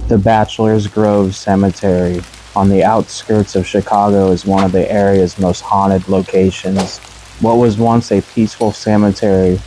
The Bachelor's Grove Cemetery on the outskirts of Chicago is one of the area's most haunted locations. What was once a peaceful cemetery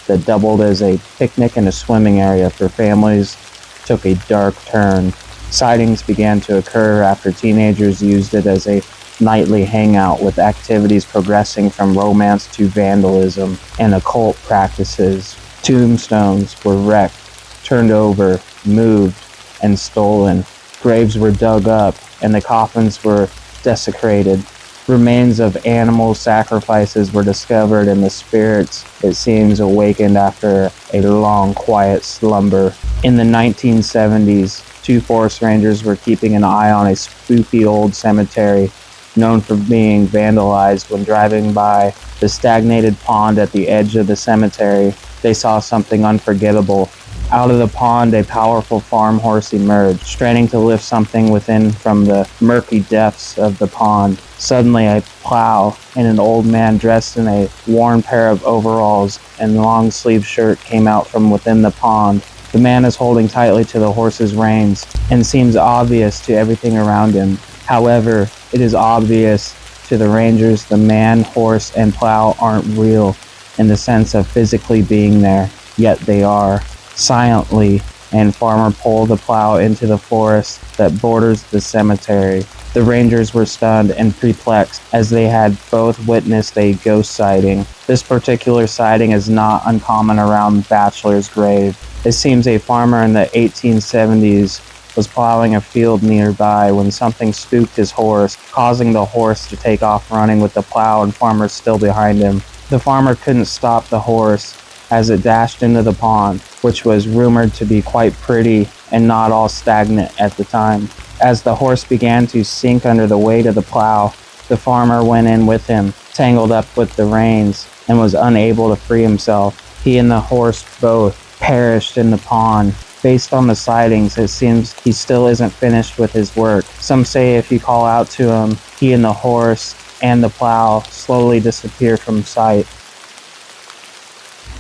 that doubled as a picnic and a swimming area for families took a dark turn. Sightings began to occur after teenagers used it as a nightly hangout, with activities progressing from romance to vandalism and occult practices. Tombstones were wrecked, turned over, moved, and stolen. Graves were dug up, and the coffins were desecrated. Remains of animal sacrifices were discovered, and the spirits, it seems, awakened after a long, quiet slumber. In the 1970s, two forest rangers were keeping an eye on a spooky old cemetery known for being vandalized. When driving by the stagnated pond at the edge of the cemetery, they saw something unforgettable. Out of the pond, a powerful farm horse emerged, straining to lift something within from the murky depths of the pond. Suddenly, a plow and an old man dressed in a worn pair of overalls and long-sleeved shirt came out from within the pond. The man is holding tightly to the horse's reins and seems obvious to everything around him. However, it is obvious to the rangers the man, horse, and plow aren't real in the sense of physically being there, yet they are. Silently, and farmer pulled the plow into the forest that borders the cemetery. The rangers were stunned and perplexed as they had both witnessed a ghost sighting. This particular sighting is not uncommon around Bachelor's Grave. It seems a farmer in the 1870s was plowing a field nearby when something spooked his horse, causing the horse to take off running with the plow and farmer still behind him. The farmer couldn't stop the horse as it dashed into the pond, which was rumored to be quite pretty and not all stagnant at the time. As the horse began to sink under the weight of the plow, the farmer went in with him, tangled up with the reins, and was unable to free himself. He and the horse both perished in the pond. Based on the sightings, it seems he still isn't finished with his work. Some say if you call out to him, he and the horse and the plow slowly disappear from sight.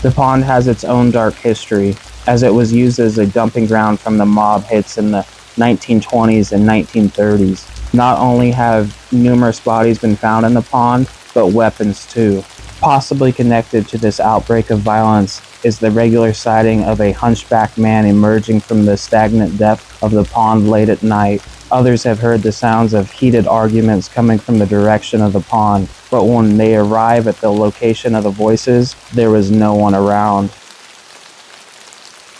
The pond has its own dark history, as it was used as a dumping ground from the mob hits in the 1920s and 1930s. Not only have numerous bodies been found in the pond, but weapons too. Possibly connected to this outbreak of violence is the regular sighting of a hunchbacked man emerging from the stagnant depth of the pond late at night. Others have heard the sounds of heated arguments coming from the direction of the pond, but when they arrive at the location of the voices, there was no one around.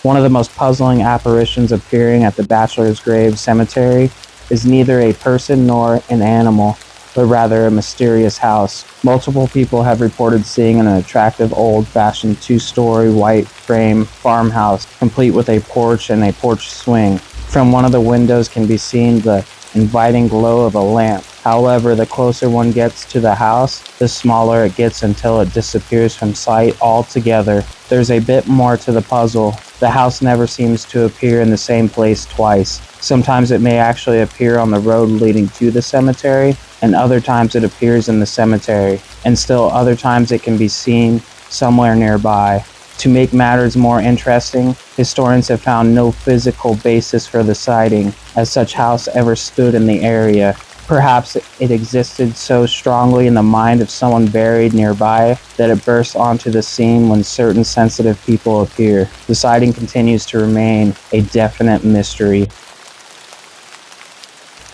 One of the most puzzling apparitions appearing at the Bachelor's Grave Cemetery is neither a person nor an animal, but rather a mysterious house. Multiple people have reported seeing an attractive old-fashioned two-story white frame farmhouse, complete with a porch and a porch swing. From one of the windows can be seen the inviting glow of a lamp. However, the closer one gets to the house, the smaller it gets until it disappears from sight altogether. There's a bit more to the puzzle. The house never seems to appear in the same place twice. Sometimes it may actually appear on the road leading to the cemetery, and other times it appears in the cemetery, and still other times it can be seen somewhere nearby. To make matters more interesting, historians have found no physical basis for the sighting, as such house ever stood in the area. Perhaps it existed so strongly in the mind of someone buried nearby that it burst onto the scene when certain sensitive people appear. The sighting continues to remain a definite mystery.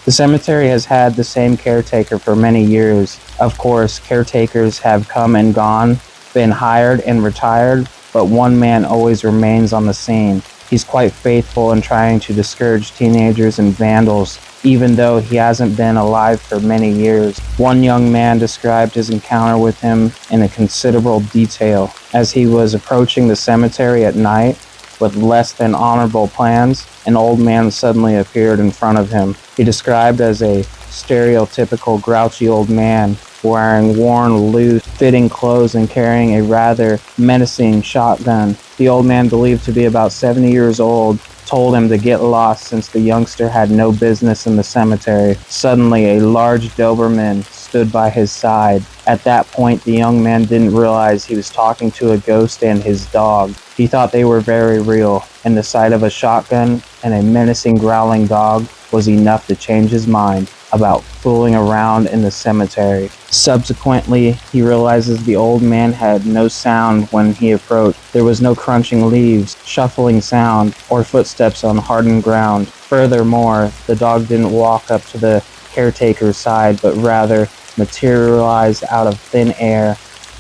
The cemetery has had the same caretaker for many years. Of course, caretakers have come and gone, been hired and retired, but one man always remains on the scene. He's quite faithful in trying to discourage teenagers and vandals, even though he hasn't been alive for many years. One young man described his encounter with him in a considerable detail. As he was approaching the cemetery at night with less than honorable plans, an old man suddenly appeared in front of him. He described as a stereotypical grouchy old man, wearing worn, loose-fitting clothes and carrying a rather menacing shotgun. The old man, believed to be about 70 years old, told him to get lost since the youngster had no business in the cemetery. Suddenly, a large Doberman stood by his side. At that point, the young man didn't realize he was talking to a ghost and his dog. He thought they were very real and the sight of a shotgun and a menacing growling dog was enough to change his mind about fooling around in the cemetery. Subsequently, he realizes the old man had no sound when he approached. There was no crunching leaves, shuffling sound, or footsteps on hardened ground. Furthermore, the dog didn't walk up to the caretaker's side, but rather materialized out of thin air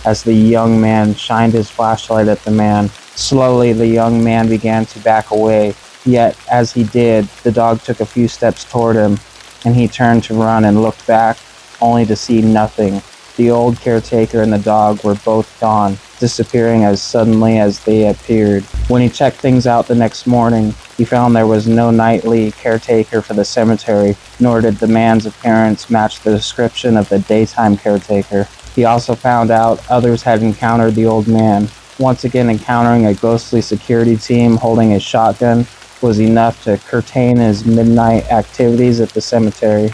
as the young man shined his flashlight at the man. Slowly, the young man began to back away, yet as he did, the dog took a few steps toward him, and he turned to run and looked back, only to see nothing. The old caretaker and the dog were both gone, disappearing as suddenly as they appeared. When he checked things out the next morning, he found there was no nightly caretaker for the cemetery, nor did the man's appearance match the description of the daytime caretaker. He also found out others had encountered the old man. Once again, encountering a ghostly security team holding a shotgun was enough to curtail his midnight activities at the cemetery.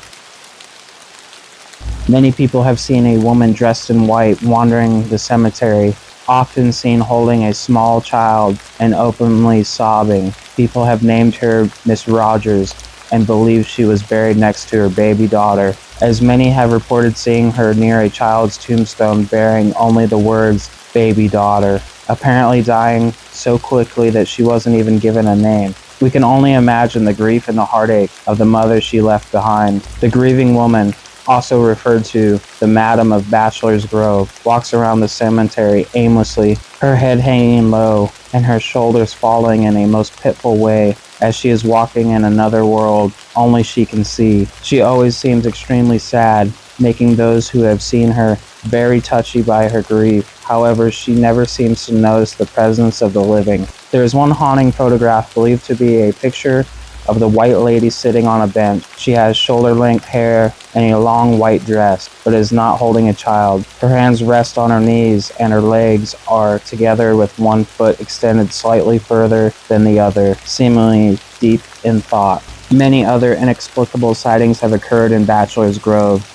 Many people have seen a woman dressed in white wandering the cemetery, often seen holding a small child and openly sobbing. People have named her Miss Rogers and believe she was buried next to her baby daughter, as many have reported seeing her near a child's tombstone bearing only the words "baby daughter," apparently dying so quickly that she wasn't even given a name. We can only imagine the grief and the heartache of the mother she left behind. The grieving woman, also referred to the Madam of Bachelor's Grove, walks around the cemetery aimlessly, her head hanging low and her shoulders falling in a most pitiful way as she is walking in another world only she can see. She always seems extremely sad, making those who have seen her very touchy by her grief. However, she never seems to notice the presence of the living. There is one haunting photograph believed to be a picture of the white lady sitting on a bench. She has shoulder-length hair and a long white dress, but is not holding a child. Her hands rest on her knees and her legs are together with one foot extended slightly further than the other, seemingly deep in thought. Many other inexplicable sightings have occurred in Bachelor's Grove,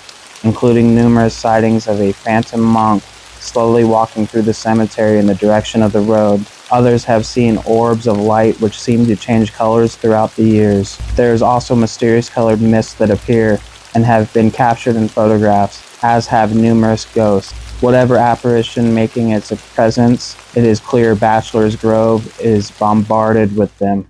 including numerous sightings of a phantom monk slowly walking through the cemetery in the direction of the road. Others have seen orbs of light which seem to change colors throughout the years. There is also mysterious colored mists that appear and have been captured in photographs, as have numerous ghosts. Whatever apparition making its presence, it is clear Bachelor's Grove is bombarded with them.